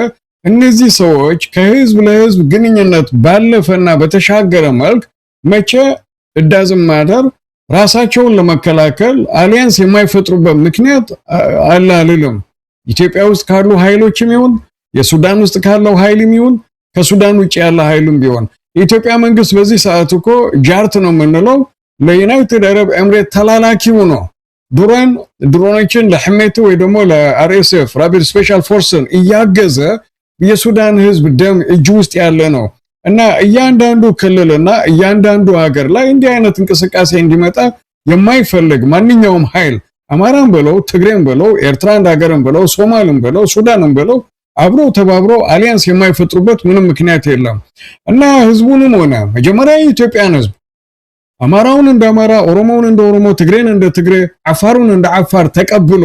S2: እነዚህ ሰዎች ከህዝብ ለህዝብ ግንኙነት ባለፈና በተሻገረ መልክ መቼ እዳዝም ማተር ራሳቸውን ለመከላከል አሊያንስ የማይፈጥሩበት ምክንያት አለ አይደለም። ኢትዮጵያ ውስጥ ካሉ ኃይሎችም ይሁን የሱዳን ውስጥ ካለው ኃይልም ይሁን ከሱዳን ውጭ ያለ ኃይልም ቢሆን የኢትዮጵያ መንግስት በዚህ ሰዓት እኮ ጃርት ነው የምንለው ለዩናይትድ አረብ ኤምሬት ተላላኪው ነው። ድሮኖችን ለህሜቱ ወይ ደግሞ ለአርኤስኤፍ ራፒድ ስፔሻል ፎርስን እያገዘ የሱዳን ህዝብ ደም እጅ ውስጥ ያለ ነው እና እያንዳንዱ ክልልና እያንዳንዱ ሀገር ላይ እንዲህ አይነት እንቅስቃሴ እንዲመጣ የማይፈልግ ማንኛውም ኃይል አማራን ብለው ትግሬን ብለው ኤርትራን ሀገርን ብለው ሶማልን ብለው ሱዳንን ብለው አብረው ተባብረው አሊያንስ የማይፈጥሩበት ምንም ምክንያት የለም እና ህዝቡንም ሆነ መጀመሪያ የኢትዮጵያን ህዝብ አማራውን እንደ አማራ ኦሮሞውን እንደ ኦሮሞ ትግሬን እንደ ትግሬ አፋሩን እንደ አፋር ተቀብሎ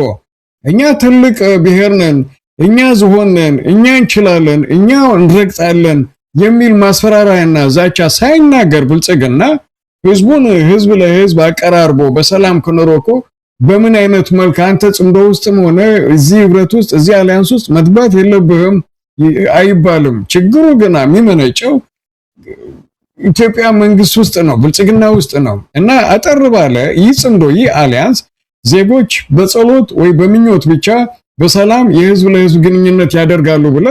S2: እኛ ትልቅ ብሔር ነን እኛ ዝሆን ነን እኛ እንችላለን እኛ እንረግጣለን የሚል ማስፈራሪያና ዛቻ ሳይናገር ብልጽግና ህዝቡን ህዝብ ለህዝብ አቀራርቦ በሰላም ከኖሮኮ በምን አይነት መልክ አንተ ጽምዶ ውስጥም ሆነ እዚህ ህብረት ውስጥ እዚህ አሊያንስ ውስጥ መጥባት የለብህም አይባልም። ችግሩ ግን የሚመነጨው ኢትዮጵያ መንግስት ውስጥ ነው ብልጽግና ውስጥ ነው እና አጠር ባለ ይህ ጽምዶ ይህ አሊያንስ ዜጎች በጸሎት ወይ በምኞት ብቻ በሰላም የህዝብ ለህዝብ ግንኙነት ያደርጋሉ ብለ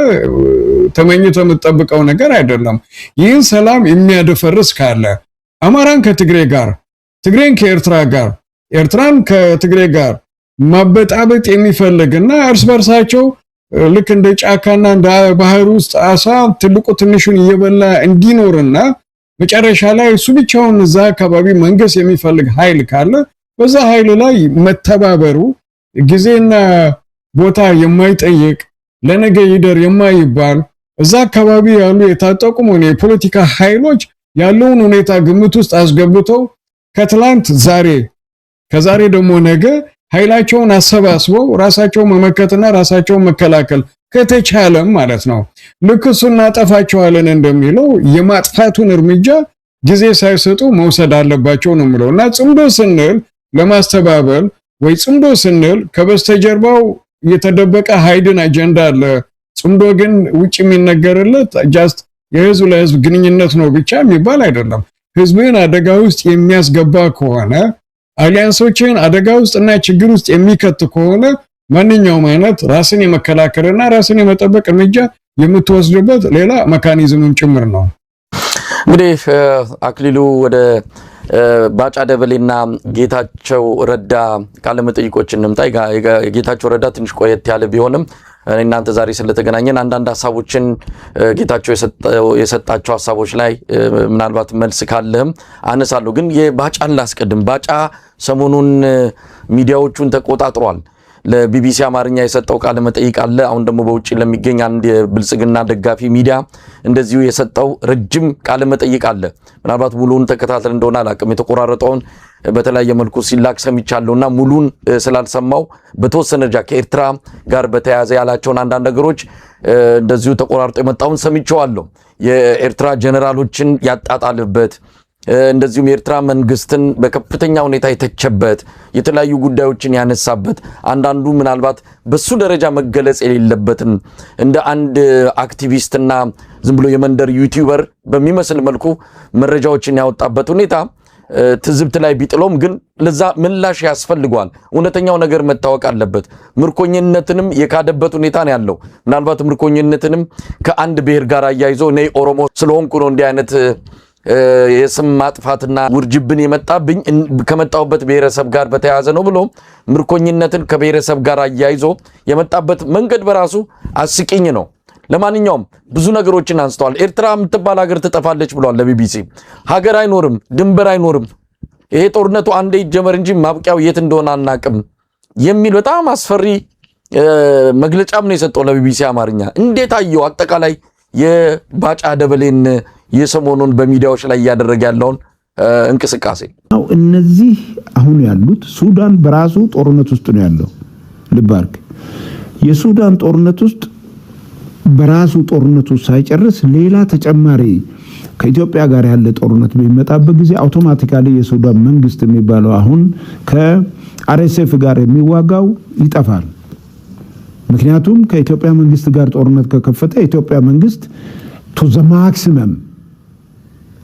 S2: ተመኝቶ የምትጠብቀው ነገር አይደለም። ይህን ሰላም የሚያደፈርስ ካለ አማራን ከትግሬ ጋር ትግሬን ከኤርትራ ጋር ኤርትራን ከትግሬ ጋር ማበጣበጥ የሚፈልግና እርስ በርሳቸው ልክ እንደ ጫካና እንደ ባህር ውስጥ አሳ ትልቁ ትንሹን እየበላ እንዲኖርና መጨረሻ ላይ እሱ ብቻውን እዛ አካባቢ መንገስ የሚፈልግ ኃይል ካለ በዛ ኃይል ላይ መተባበሩ ጊዜና ቦታ የማይጠይቅ ለነገ ይደር የማይባል እዛ አካባቢ ያሉ የታጠቁ የፖለቲካ ኃይሎች ያለውን ሁኔታ ግምት ውስጥ አስገብተው ከትላንት ዛሬ ከዛሬ ደግሞ ነገ ኃይላቸውን አሰባስበው ራሳቸውን መመከትና ራሳቸውን መከላከል ከተቻለም ማለት ነው ልክሱና ጠፋቸዋለን እንደሚለው የማጥፋቱን እርምጃ ጊዜ ሳይሰጡ መውሰድ አለባቸው ነው የሚለውና ጽምዶ ስንል ለማስተባበል ወይ ጽምዶ ስንል ከበስተጀርባው የተደበቀ ሃይድን አጀንዳ አለ። ጽምዶ ግን ውጭ የሚነገርለት ጃስት የህዝብ ለህዝብ ግንኙነት ነው ብቻ የሚባል አይደለም። ህዝብን አደጋ ውስጥ የሚያስገባ ከሆነ አሊያንሶችን አደጋ ውስጥና ችግር ውስጥ የሚከት ከሆነ ማንኛውም አይነት ራስን የመከላከልና ራስን የመጠበቅ እርምጃ የምትወስድበት ሌላ መካኒዝምም ጭምር ነው።
S1: እንግዲህ አክሊሉ ወደ ባጫ ደበሌና ጌታቸው ረዳ ቃለ መጠይቆችን እንምጣ። ጌታቸው ረዳ ትንሽ ቆየት ያለ ቢሆንም እናንተ ዛሬ ስለተገናኘን አንዳንድ ሐሳቦችን ጌታቸው የሰጣቸው ሐሳቦች ላይ ምናልባት መልስ ካለህም አነሳለሁ። ግን የባጫን ላስቀድም። ባጫ ሰሞኑን ሚዲያዎቹን ተቆጣጥሯል። ለቢቢሲ አማርኛ የሰጠው ቃለ መጠይቅ አለ። አሁን ደግሞ በውጪ ለሚገኝ አንድ የብልጽግና ደጋፊ ሚዲያ እንደዚሁ የሰጠው ረጅም ቃለ መጠይቅ አለ። ምናልባት ሙሉውን ተከታተል እንደሆነ አላቅም። የተቆራረጠውን በተለያየ መልኩ ሲላክ ሰምቻለሁና ሙሉን ስላልሰማው በተወሰነ ደረጃ ከኤርትራ ጋር በተያያዘ ያላቸውን አንዳንድ ነገሮች እንደዚሁ ተቆራርጦ የመጣውን ሰምቻለሁ። የኤርትራ ጀነራሎችን ያጣጣልበት እንደዚሁም የኤርትራ መንግስትን በከፍተኛ ሁኔታ የተቸበት የተለያዩ ጉዳዮችን ያነሳበት አንዳንዱ ምናልባት በሱ ደረጃ መገለጽ የሌለበትን እንደ አንድ አክቲቪስትና ዝም ብሎ የመንደር ዩቲዩበር በሚመስል መልኩ መረጃዎችን ያወጣበት ሁኔታ ትዝብት ላይ ቢጥሎም ግን ለዛ ምላሽ ያስፈልጓል። እውነተኛው ነገር መታወቅ አለበት። ምርኮኝነትንም የካደበት ሁኔታ ነው ያለው። ምናልባት ምርኮኝነትንም ከአንድ ብሔር ጋር አያይዞ እኔ ኦሮሞ ስለሆንኩ ነው እንዲህ አይነት የስም ማጥፋትና ውርጅብን የመጣብኝ ከመጣውበት ብሔረሰብ ጋር በተያያዘ ነው ብሎ ምርኮኝነትን ከብሔረሰብ ጋር አያይዞ የመጣበት መንገድ በራሱ አስቂኝ ነው። ለማንኛውም ብዙ ነገሮችን አንስተዋል። ኤርትራ የምትባል ሀገር ትጠፋለች ብሏል ለቢቢሲ። ሀገር አይኖርም፣ ድንበር አይኖርም፣ ይሄ ጦርነቱ አንዴ ይጀመር እንጂ ማብቂያው የት እንደሆነ አናቅም የሚል በጣም አስፈሪ መግለጫም ነው የሰጠው ለቢቢሲ አማርኛ። እንዴት አየው አጠቃላይ የባጫ ደበሌን የሰሞኑን በሚዲያዎች ላይ ያደረገ ያለውን እንቅስቃሴ?
S3: እነዚህ አሁን ያሉት ሱዳን በራሱ ጦርነት ውስጥ ነው ያለው። ልባርክ የሱዳን ጦርነት ውስጥ በራሱ ጦርነቱ ሳይጨርስ ሌላ ተጨማሪ ከኢትዮጵያ ጋር ያለ ጦርነት በሚመጣበት ጊዜ አውቶማቲካሊ የሱዳን መንግስት የሚባለው አሁን ከአርኤስኤፍ ጋር የሚዋጋው ይጠፋል። ምክንያቱም ከኢትዮጵያ መንግስት ጋር ጦርነት ከከፈተ ኢትዮጵያ መንግስት ቱ ዘ ማክሲመም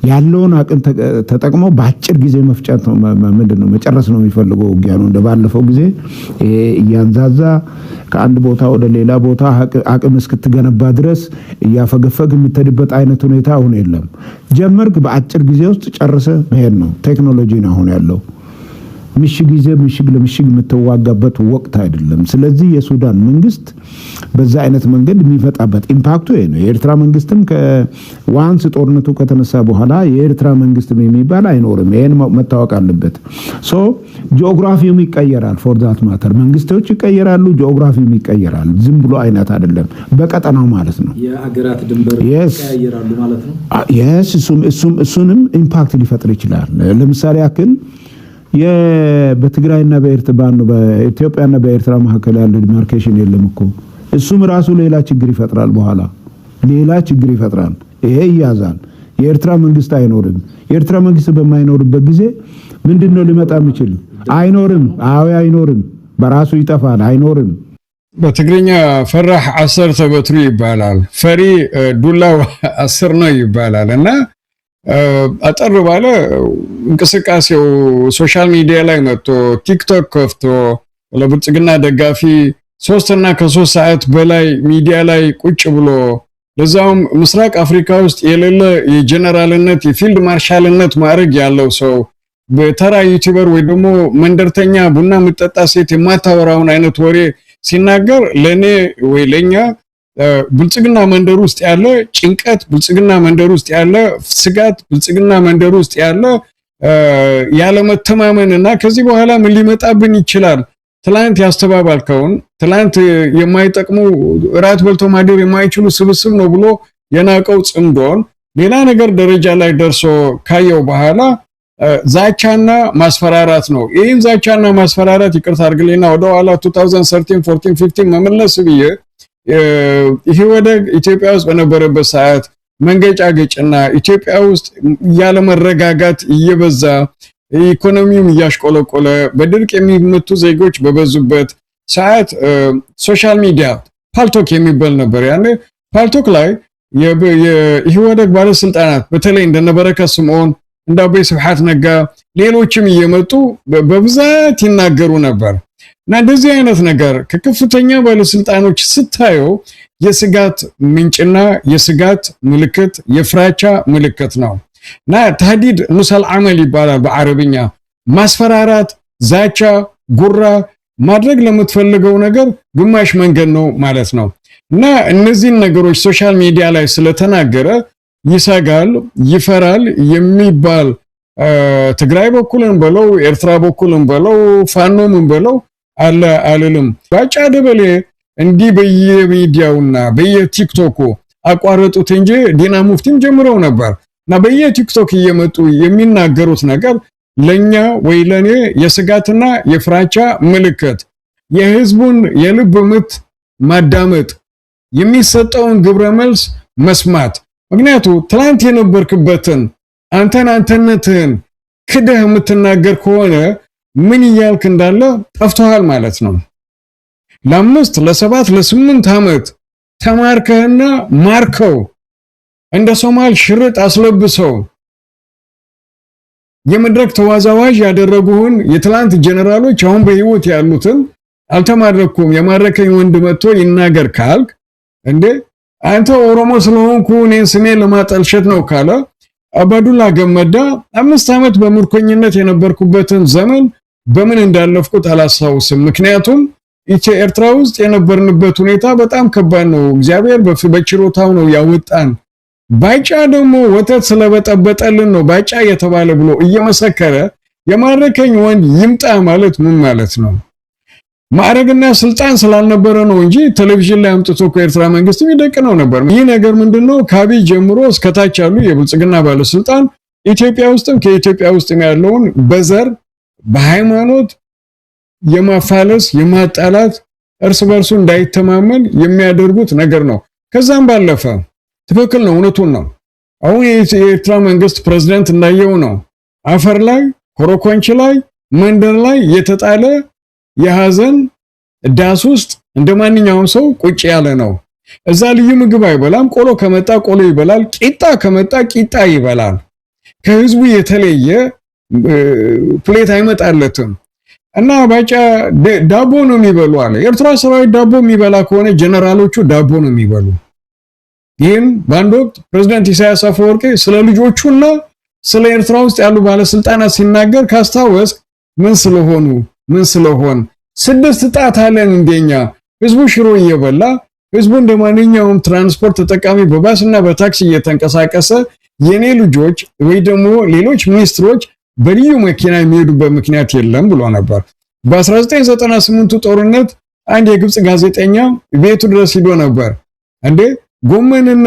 S3: ያለውን አቅም ተጠቅሞ በአጭር ጊዜ መፍጨት ነው ምንድነው መጨረስ ነው የሚፈልገው ውጊያ ነው እንደባለፈው ጊዜ እያንዛዛ ከአንድ ቦታ ወደ ሌላ ቦታ አቅም እስክትገነባ ድረስ እያፈገፈግ የምትሄድበት አይነት ሁኔታ አሁን የለም ጀመርክ በአጭር ጊዜ ውስጥ ጨርሰ መሄድ ነው ቴክኖሎጂ ነው አሁን ያለው ምሽግ ጊዜ ምሽግ ለምሽግ የምትዋጋበት ወቅት አይደለም ስለዚህ የሱዳን መንግስት በዛ አይነት መንገድ የሚፈጣበት ኢምፓክቱ ነው የኤርትራ መንግስትም ከዋንስ ጦርነቱ ከተነሳ በኋላ የኤርትራ መንግስትም የሚባል አይኖርም ይሄን መታወቅ አለበት ሶ ጂኦግራፊው ይቀየራል ፎር ዳት ማተር መንግስቶች ይቀየራሉ ጂኦግራፊው ይቀየራል ዝም ብሎ አይነት አይደለም በቀጠናው ማለት ነው
S4: የአገራት ድንበር ይቀየራሉ ማለት ነው
S3: yes እሱንም ኢምፓክት ሊፈጥር ይችላል ለምሳሌ ያክል በትግራይና በኢትዮጵያና በኤርትራ መካከል ያለው ዲማርኬሽን የለም እኮ እሱም ራሱ ሌላ ችግር ይፈጥራል በኋላ ሌላ ችግር ይፈጥራል ይሄ ያዛል የኤርትራ መንግስት አይኖርም የኤርትራ መንግስት በማይኖርበት ጊዜ ምንድነው ሊመጣ የሚችል አይኖርም በራሱ ይጠፋል አይኖርም
S2: በትግርኛ ፈራህ 10 ተበትሩ ይባላል ፈሪ ዱላው 10 ነው ይባላልና አጠር ባለ እንቅስቃሴው ሶሻል ሚዲያ ላይ መጥቶ ቲክቶክ ከፍቶ ለብልጽግና ደጋፊ 3 እና ከ3 ሰዓት በላይ ሚዲያ ላይ ቁጭ ብሎ ለዛውም ምስራቅ አፍሪካ ውስጥ የሌለ የጀነራልነት የፊልድ ማርሻልነት ማዕረግ ያለው ሰው በተራ ዩቲዩበር ወይ ደግሞ መንደርተኛ ቡና ምጠጣ ሴት የማታወራውን አይነት ወሬ ሲናገር ለኔ ወይ ለኛ ብልጽግና መንደር ውስጥ ያለ ጭንቀት ብልጽግና መንደር ውስጥ ያለ ስጋት ብልጽግና መንደር ውስጥ ያለ መተማመንና ከዚህ በኋላ ምን ሊመጣብን ይችላል ትላንት ያስተባባልከውን ትላንት የማይጠቅሙ ራት በልቶ ማደር የማይችሉ ስብስብ ነው ብሎ የናቀው ጽምዶን ሌላ ነገር ደረጃ ላይ ደርሶ ካየው በኋላ ዛቻና ማስፈራራት ነው ይሄን ዛቻና ማስፈራራት ይቅርታ አድርግልኝና ወደ ኋላ 2013 14 15 መመለስ ብዬ ይሄ ወደ ኢትዮጵያ ውስጥ በነበረበት ሰዓት መንገጫገጭና ኢትዮጵያ ውስጥ ያለ መረጋጋት እየበዛ ኢኮኖሚውም እያሽቆለቆለ በድርቅ የሚመቱ ዜጎች በበዙበት ሰዓት ሶሻል ሚዲያ ፓልቶክ የሚባል ነበር ያኔ ፓልቶክ ላይ ይሄ ወደ ባለስልጣናት በተለይ እንደነበረከ ስምዖን እንዳቤ ስብሐት ነጋ ሌሎችም እየመጡ በብዛት ይናገሩ ነበር እና እንደዚህ አይነት ነገር ከከፍተኛ ባለስልጣኖች ስታዩ የስጋት ምንጭና የስጋት ምልክት የፍራቻ ምልክት ነው እና ተህዲድ ሙሰል አመል ይባላል በአረብኛ ማስፈራራት ዛቻ ጉራ ማድረግ ለምትፈልገው ነገር ግማሽ መንገድ ነው ማለት ነው እና እነዚህ ነገሮች ሶሻል ሚዲያ ላይ ስለተናገረ ይሰጋል ይፈራል የሚባል ትግራይ በኩልን በለው ኤርትራ በኩልን በለው ፋኖም በለው አለ አለልም ባጫ ደበሌ እንዲ በየሚዲያውና በየቲክቶኩ አቋረጡት እንጂ ዲና ሙፍቲም ጀምረው ነበርና በየቲክቶክ እየመጡ የሚናገሩት ነገር ለኛ ወይ ለኔ የስጋትና የፍራቻ ምልክት የህዝቡን የልብ ምት ማዳመጥ የሚሰጠውን ግብረ መልስ መስማት ምክንያቱም ትላንት የነበርክበትን አንተነትህን ክደህ የምትናገር ከሆነ ምን ይያልክ እንዳለ ጠፍቷል ማለት ነው ለ5 ለ7 ለ8 አመት ተማርከህና ማርከው እንደ ሶማል ሽርጥ አስለብሰው የመድረክ ተዋዛዋዥ ያደረጉን የትላንት ጀነራሎች አሁን በህይወት ያሉትን አልተማረኩም የማረከኝ ወንድ መጥቶ ይናገር ካልክ እንዴ አንተ ኦሮሞ ስለሆንኩ እኔን ስሜን ለማጠልሸት ነው ካለ አባዱላ ገመዳ 5 አመት በምርኮኝነት የነበርኩበትን ዘመን በምን እንዳለፍኩት አላሳውስም ምክንያቱም ኤርትራ ውስጥ የነበርንበት ሁኔታ በጣም ከባድ ነው እግዚአብሔር በችሮታው ነው ያወጣን ባጫ ደግሞ ወተት ስለበጠበጠልን ነው ባጫ የተባለ ብሎ እየመሰከረ የማረከኝ ወንድ ይምጣ ማለት ምን ማለት ነው ማዕረግና ስልጣን ስላልነበረ ነው እንጂ ቴሌቪዥን ላይ አምጥቶ ከኤርትራ መንግስት ይደቅነው ነበር ይህ ነገር ምንድነው ካቢ ጀምሮ እስከታች ያሉ የብልጽግና ባለስልጣን ኢትዮጵያ ውስጥም ከኢትዮጵያ ውስጥም ያለውን በዘር በሃይማኖት የማፋለስ የማጣላት እርስ በርሱ እንዳይተማመን የሚያደርጉት ነገር ነው ከዛም ባለፈ ትክክል ነው እውነቱን ነው አሁን የኤርትራ መንግስት ፕሬዝዳንት እንዳየው ነው አፈር ላይ ኮሮኮንች ላይ መንደር ላይ የተጣለ የሐዘን ዳስ ውስጥ እንደማንኛውም ሰው ቁጭ ያለ ነው። እዛ ልዩ ምግብ አይበላም። ቆሎ ከመጣ ቆሎ ይበላል። ቂጣ ከመጣ ቂጣ ይበላል። ከህዝቡ የተለየ ፕሌት አይመጣለትም። እና ባጫ ዳቦ ነው የሚበሉ አለ። ኤርትራ ሰራዊት ዳቦ የሚበላ ከሆነ ጀነራሎቹ ዳቦ ነው የሚበሉ። ይህም በአንድ ወቅት ፕሬዝዳንት ኢሳያስ አፈወርቂ ስለ ልጆቹና ስለ ኤርትራ ውስጥ ያሉ ባለስልጣናት ሲናገር ካስታወስ ምን ስለሆን 6 ጣት አለን እንደኛ ህዝቡ ሽሮ እየበላ ህዝቡ እንደማንኛውም ትራንስፖርት ተጠቃሚ በባስና በታክሲ እየተንቀሳቀሰ የኔ ልጆች ወይ ደግሞ ሌሎች ሚኒስትሮች በልዩ መኪና የሚሄዱበት ምክንያት የለም ብሎ ነበር። በ1998 ጦርነት አንድ የግብጽ ጋዜጠኛ ቤቱ ድረስ ሄዶ ነበር። እንዴ ጎመንና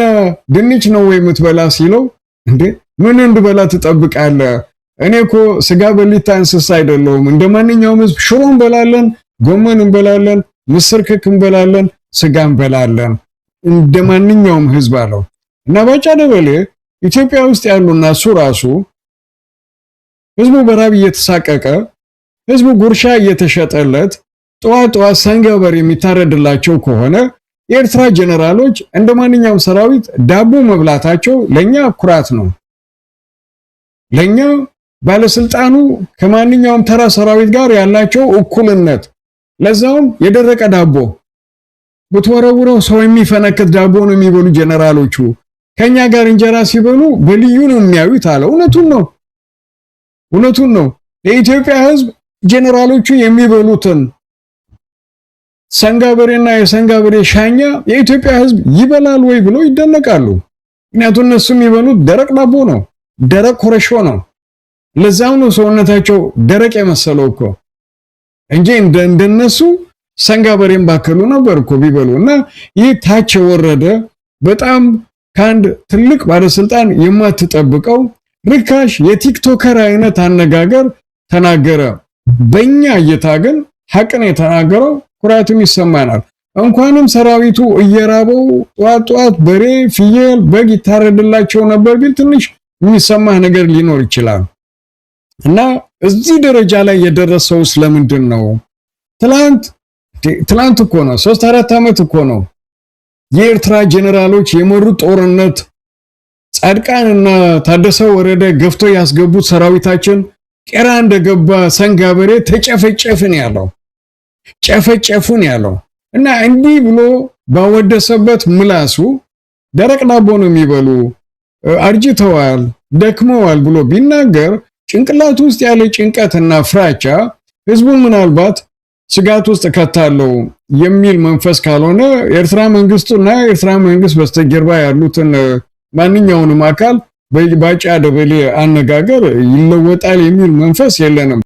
S2: ድንች ነው ወይ የምትበላ ሲለው እንዴ ምን እንድበላ ትጠብቃለህ? እኔ እኮ ስጋ በሊታ እንስሳ አይደለሁም። እንደማንኛውም ህዝብ ሽሮ እንበላለን፣ ጎመን እንበላለን፣ ምስር ክክ እንበላለን፣ ስጋ እንበላለን እንደማንኛውም ህዝብ አለው። እና ባጫ ደበሌ ኢትዮጵያ ውስጥ ያሉና እሱ ራሱ ህዝቡ በራብ እየተሳቀቀ ህዝቡ ጉርሻ እየተሸጠለት ጠዋት ሰንገበር የሚታረድላቸው ከሆነ የኤርትራ ጀነራሎች እንደማንኛውም ሰራዊት ዳቦ መብላታቸው ለኛ ኩራት ነው። ለኛ ባለስልጣኑ ከማንኛውም ተራ ሰራዊት ጋር ያላቸው እኩልነት፣ ለዛውም የደረቀ ዳቦ ብትወረውረው ሰው የሚፈነክት ዳቦ ነው የሚበሉ ጀነራሎቹ። ከኛ ጋር እንጀራ ሲበሉ በልዩ ነው የሚያዩት አለ። እውነቱን ነው። የኢትዮጵያ ህዝብ ጀነራሎቹ የሚበሉትን ሰንጋበሬና የሰንጋበሬ ሻኛ የኢትዮጵያ ህዝብ ይበላል ወይ ብሎ ይደነቃሉ። ምክንያቱም እነሱ የሚበሉት ደረቅ ዳቦ ነው፣ ደረቅ ኮረሾ ነው። ለዛው ነው ሰውነታቸው ደረቅ የመሰለው እኮ እንጂ እንደነሱ ሰንጋበሬን ባከሉ ነበር እኮ ቢበሉና ይህ ታች ወረደ በጣም ካንድ ትልቅ ባለስልጣን የማትጠብቀው ርካሽ የቲክቶከር አይነት አነጋገር ተናገረ። በእኛ እይታ ግን ሐቅን የተናገረው ኩራትም ይሰማናል። እንኳንም ሰራዊቱ እየራበው ጧት በሬ ፍየል በግ ይታረድላቸው ነበር ቢል ትንሽ የሚሰማህ ነገር ሊኖር ይችላል። እና እዚህ ደረጃ ላይ የደረሰው ስለምንድን ነው? ትላንት እኮ ነው 3-4 ዓመት እኮ ነው የኤርትራ ጀነራሎች የመሩት ጦርነት ጻድቃንና ታደሰ ወረደ ገፍቶ ያስገቡት ሰራዊታችን ቄራ እንደገባ ሰንጋበሬ ተጨፈጨፍን ያለው እና እንዲህ ብሎ ባወደሰበት ምላሱ ደረቅ ዳቦ ነው የሚበሉ አርጅተዋል ደክመዋል ብሎ ቢናገር ጭንቅላቱ ውስጥ ያለ ጭንቀትና ፍራቻ ህዝቡን ምናልባት ስጋት ውስጥ ከታለው የሚል መንፈስ ካልሆነ ኤርትራ መንግስቱና ኤርትራ መንግስት በስተጀርባ ያሉትን ማንኛውንም አካል ባጫ ደበሌ አነጋገር ይለወጣል የሚል መንፈስ የለንም።